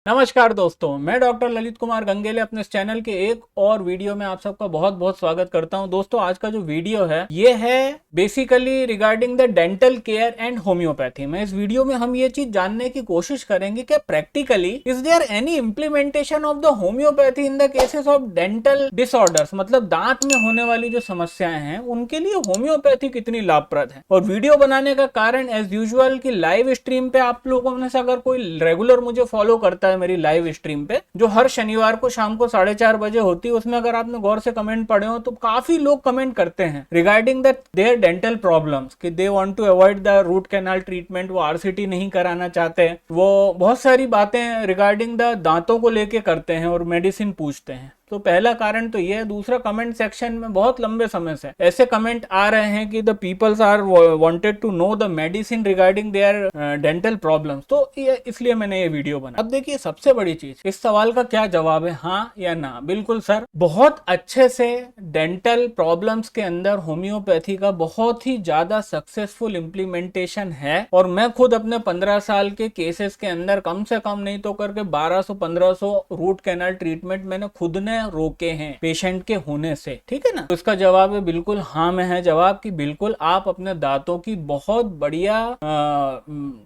नमस्कार दोस्तों, मैं डॉक्टर ललित कुमार गंगेले अपने इस चैनल के एक और वीडियो में आप सबका बहुत बहुत स्वागत करता हूं। दोस्तों, आज का जो वीडियो है ये है basically regarding the dental care and homeopathy में। इस वीडियो में हम ये चीज जानने की कोशिश करेंगे कि practically is there any implementation of the homeopathy in the cases of dental disorders, मतलब दांत में होने वाली जो समस्याएं हैं उनके लिए होम्योपैथी कितनी लाभप्रद है। और वीडियो बनाने का कारण एज यूजुअल की लाइव स्ट्रीम पे आप लोगों में से अगर कोई रेगुलर मुझे फॉलो करता है मेरी लाइव स्ट्रीम पे, जो हर शनिवार को शाम को 4:30 बजे होती है, उसमें अगर आपने गौर से कमेंट पढ़े हो तो काफी लोग कमेंट करते हैं regarding that their dental problems कि they want to avoid the root canal treatment, वो आरसीटी नहीं कराना चाहते, वो बहुत सारी बातें रिगार्डिंग द दांतों को लेके करते हैं और मेडिसिन पूछते हैं। तो पहला कारण तो ये है। दूसरा, कमेंट सेक्शन में बहुत लंबे समय से ऐसे कमेंट आ रहे हैं कि the peoples are wanted to know the medicine regarding their dental problems, तो ये इसलिए मैंने ये वीडियो बना। अब देखिए, सबसे बड़ी चीज, इस सवाल का क्या जवाब है, हाँ या ना? बिल्कुल सर, बहुत अच्छे से डेंटल प्रॉब्लम्स के अंदर होम्योपैथी का बहुत ही ज्यादा सक्सेसफुल इम्प्लीमेंटेशन है। और मैं खुद अपने 15 साल के केसेस के अंदर कम से कम नहीं तो करके 1200-1500 रूट कैनाल ट्रीटमेंट मैंने खुद ने रोके हैं पेशेंट के होने से। ठीक है ना? तो इसका जवाब है बिल्कुल हाँ में है जवाब कि बिल्कुल आप अपने दांतों की बहुत बढ़िया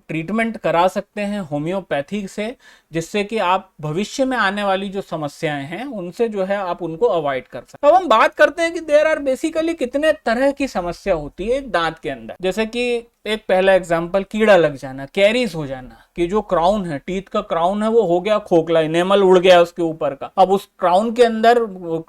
ट्रीटमेंट करा सकते हैं होम्योपैथी से, जिससे कि आप भविष्य में आने वाली जो समस्याएं हैं उनसे जो है आप उनको अवॉइड कर सकते। अब हम बात करते हैं कि देयर आर बेसिकली कितने तरह की समस्या होती है दांत के अंदर। जैसे कि एक पहला एग्जांपल, कीड़ा लग जाना, कैरीज हो जाना, कि जो क्राउन है, टीथ का क्राउन है, वो हो गया खोखला, इनेमल उड़ गया उसके ऊपर का। अब उस क्राउन के अंदर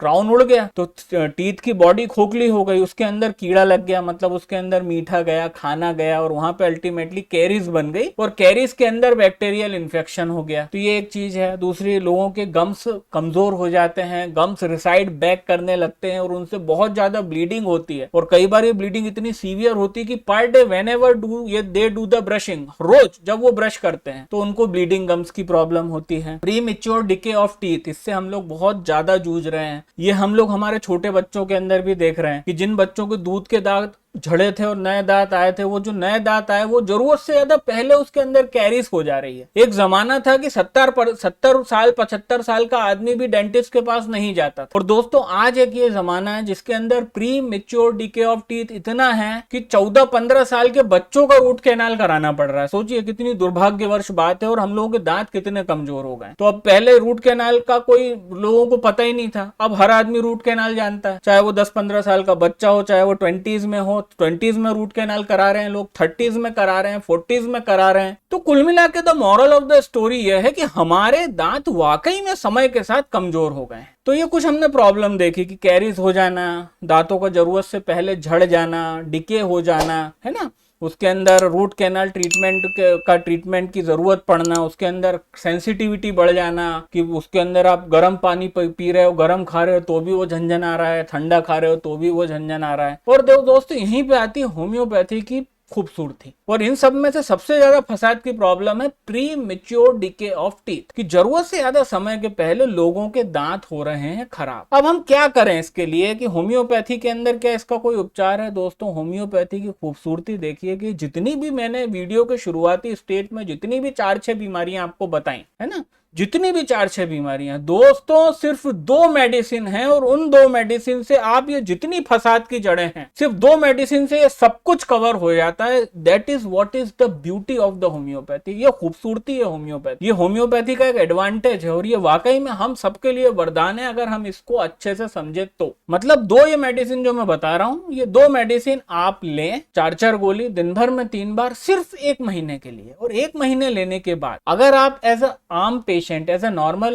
क्राउन उड़ गया तो टीथ की बॉडी खोखली हो गई, उसके अंदर कीड़ा लग गया, मतलब उसके अंदर मीठा गया, खाना गया और वहां पे अल्टीमेटली कैरीज बन गई और कैरीज के अंदर बैक्टीरियल इन्फेक्शन हो गया। तो ये एक चीज है। दूसरी, लोगों के गम्स कमजोर हो जाते हैं, गम्स रिसाइड बैक करने लगते हैं और उनसे बहुत ज्यादा ब्लीडिंग होती है। और कई बार ये ब्लीडिंग इतनी सीवियर होती है कि per day whenever they do the brushing, रोज जब वो ब्रश करते हैं तो उनको ब्लीडिंग गम्स की प्रॉब्लम होती है। Pre mature decay of teeth, इससे हम लोग बहुत ज्यादा जूझ रहे हैं। ये हम लोग हमारे छोटे बच्चों के अंदर भी देख रहे हैं कि जिन बच्चों के दूध के दांत झड़े थे और नए दांत आए थे, वो जो नए दांत आए वो जरूरत से ज्यादा पहले उसके अंदर कैरीज हो जा रही है। एक जमाना था कि 70 साल 75 साल का आदमी भी डेंटिस्ट के पास नहीं जाता था। और दोस्तों, आज एक ये जमाना है जिसके अंदर pre mature decay of teeth इतना है कि 14-15 साल के बच्चों का रूट कैनाल कराना पड़ रहा है। सोचिए कितनी दुर्भाग्यवश बात है। और हम लोगों के दांत कितने कमजोर हो गए। तो अब पहले रूट कैनाल का कोई लोगों को पता ही नहीं था, अब हर आदमी रूट कैनाल जानता है, चाहे वो 10-15 साल का बच्चा हो, चाहे वो 20s में हो। 20s में रूट कैनाल करा रहे हैं लोग, 30s में करा रहे हैं, 40s में करा रहे हैं। तो कुल मिला के the moral of the story यह है कि हमारे दांत वाकई में समय के साथ कमजोर हो गए। तो ये कुछ हमने प्रॉब्लम देखी कि कैरीज हो जाना, दांतों का जरूरत से पहले झड़ जाना, डिके हो जाना, है ना, उसके अंदर रूट कैनाल ट्रीटमेंट की जरूरत पड़ना, उसके अंदर सेंसिटिविटी बढ़ जाना कि उसके अंदर आप गर्म पानी पी रहे हो, गर्म खा रहे हो तो भी वो झंझन आ रहा है, ठंडा खा रहे हो तो भी वो झंझन आ रहा है। और दोस्तों, यहीं पे आती है होम्योपैथी की खूबसूरती। और इन सब में से सबसे ज्यादा फसाद की प्रॉब्लम है pre mature decay of teeth, कि जरूरत से ज्यादा समय के पहले लोगों के दांत हो रहे हैं खराब। अब हम क्या करें इसके लिए, कि होम्योपैथी के अंदर क्या इसका कोई उपचार है? दोस्तों, होम्योपैथी की खूबसूरती देखिए कि जितनी भी मैंने वीडियो के शुरुआती स्टेज में जितनी भी 4-6 बीमारियां आपको बताई है ना, जितनी भी 4-6 बीमारियां, दोस्तों सिर्फ 2 मेडिसिन हैं और उन 2 मेडिसिन से आप ये जितनी फसाद की जड़ें हैं, सिर्फ 2 मेडिसिन से ये सब कुछ कवर हो जाता है। That is what is the beauty of the homeopathy. ये खूबसूरती है होम्योपैथी, ये होम्योपैथी का एक एडवांटेज है और ये वाकई में हम सबके लिए वरदान है अगर हम इसको अच्छे से समझे तो। मतलब 2 ये मेडिसिन जो मैं बता रहा हूं, ये 2 मेडिसिन आप लें, 4-4 गोली दिन भर में 3 बार, सिर्फ 1 महीने के लिए। और 1 महीने लेने के बाद अगर आप एज अ आम पेशेंट, एज ए नॉर्मल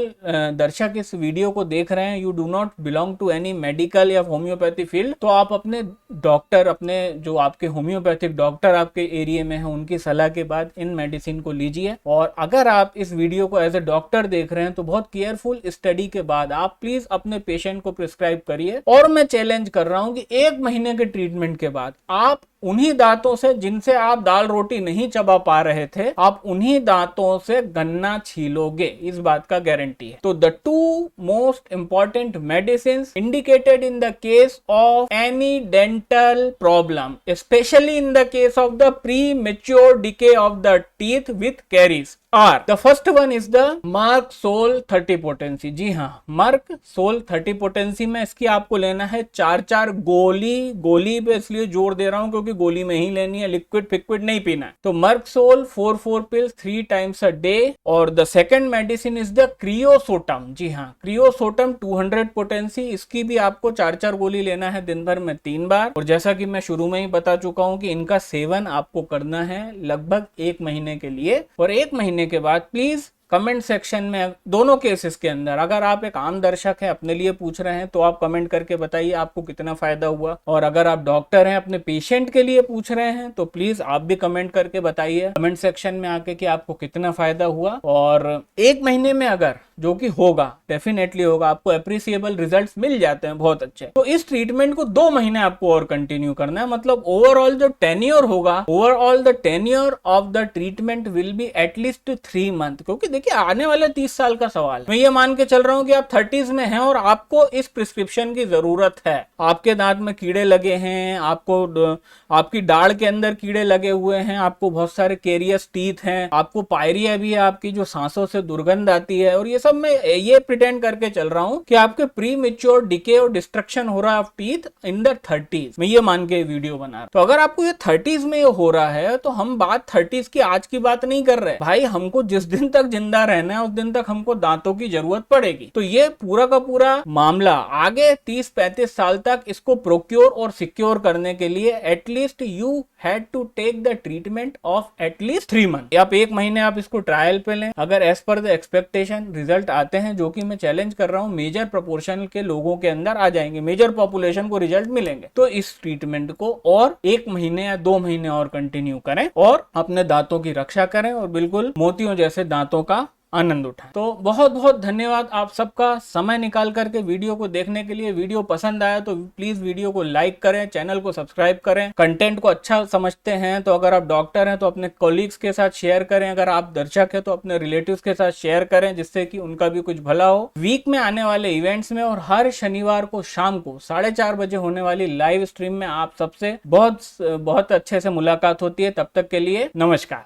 दर्शक इस वीडियो को देख रहे हैं, you do not belong to any medical या होम्योपैथी फील्ड, तो आप अपने डॉक्टर, अपने जो आपके होम्योपैथिक डॉक्टर आपके एरिया में हैं, उनकी सलाह के बाद इन मेडिसिन को लीजिए। और अगर आप इस वीडियो को एज ए डॉक्टर देख रहे हैं तो बहुत केयरफुल स्टडी के बाद आप प्लीज अपने पेशेंट को प्रिस्क्राइब करिए। और मैं चैलेंज कर रहा हूं कि 1 महीने के ट्रीटमेंट के बाद आप उन्हीं दांतों से जिनसे आप दाल रोटी नहीं चबा पा रहे थे, आप उन्हीं दांतों से गन्ना छीलोगे, इस बात का गारंटी है। तो the 2 most important medicine indicated in the case of any dental problem, specially in the case of the premature decay of the teeth with caries, are. The first one is the merc sol 30 potency. जी हाँ, merc sol 30 potency में इसकी आपको लेना है 4 गोली। गोली पे इसलिए जोर दे रहा हूं क्योंकि गोली में ही लेनी है, लिक्विड फिक्विड नहीं पीना है। तो merc sol 4 pills 3 times a day. और the second medicine is the kreosotum. जी हाँ, क्रियोसोटम 200 पोटेंसी, इसकी भी आपको 4 गोली लेना है दिन भर में 3 बार। और जैसा कि मैं शुरू में ही बता चुका हूं कि इनका सेवन आपको करना है लगभग 1 महीने के लिए। और 1 महीने के बाद प्लीज कमेंट सेक्शन में दोनों केसेस के अंदर, अगर आप एक आम दर्शक हैं अपने लिए पूछ रहे हैं तो आप कमेंट करके बताइए आपको कितना फायदा हुआ, और अगर आप डॉक्टर हैं अपने पेशेंट के लिए पूछ रहे हैं तो प्लीज आप भी कमेंट करके बताइए कमेंट सेक्शन में आके कि आपको कितना फायदा हुआ। और 1 महीने में अगर, जो कि होगा, डेफिनेटली होगा, आपको अप्रिसिएबल रिजल्ट्स मिल जाते हैं बहुत अच्छे, तो इस ट्रीटमेंट को 2 महीने आपको और कंटिन्यू करना है। मतलब ओवरऑल जो टेन्योर होगा, overall the tenure of the treatment will be at least 3 month. क्योंकि देखिए आने वाले 30 साल का सवाल है। मैं ये मान के चल रहा हूं कि आप 30s में हैं और आपको इस प्रिस्क्रिप्शन की जरूरत है। आपके दांत में कीड़े लगे हैं, आपको आपकी दाढ़ के अंदर कीड़े लगे हुए हैं, आपको बहुत सारे केरियस टीथ हैं, आपको पायरिया भी है, आपकी जो सांसों से दुर्गंध आती है, और ये सब मैं ये प्रिटेंड करके चल रहा हूं कि आपके प्री मेच्योर डिके और डिस्ट्रक्शन हो रहा है of teeth in the 30s। मैं ये मान के वीडियो बना रहा हूं। तो अगर आपको ये 30s में ये हो रहा है तो हम बात 30s की आज की बात नहीं कर रहे भाई। हमको जिस दिन तक जिंदा रहना है उस दिन तक हमको दांतों की जरूरत पड़ेगी। तो ये पूरा का पूरा मामला आगे 30-35 साल तक इसको प्रोक्योर और सिक्योर करने के लिए at least you had to take the treatment of at least 3 month. आप 1 महीने आप इसको ट्रायल पे लें। अगर as per the expectation result आते हैं, जो कि मैं चैलेंज कर रहा हूं, मेजर प्रोपोर्शन के लोगों के अंदर आ जाएंगे, मेजर पॉपुलेशन को रिजल्ट मिलेंगे, तो इस ट्रीटमेंट को और 1 महीने या 2 महीने और कंटिन्यू करें और अपने दांतों की रक्षा करें और बिल्कुल मोतियों जैसे दांतों का आनंद उठाएं। तो बहुत बहुत धन्यवाद आप सबका समय निकाल करके वीडियो को देखने के लिए। वीडियो पसंद आया तो प्लीज वीडियो को लाइक करें, चैनल को सब्सक्राइब करें। कंटेंट को अच्छा समझते हैं तो अगर आप डॉक्टर हैं तो अपने कोलीग्स के साथ शेयर करें, अगर आप दर्शक हैं तो अपने रिलेटिव्स के साथ शेयर करें जिससे कि उनका भी कुछ भला हो। वीक में आने वाले इवेंट्स में और हर शनिवार को शाम को 4:30 बजे होने वाली लाइव स्ट्रीम में आप सबसे बहुत अच्छे से मुलाकात होती है। तब तक के लिए नमस्कार।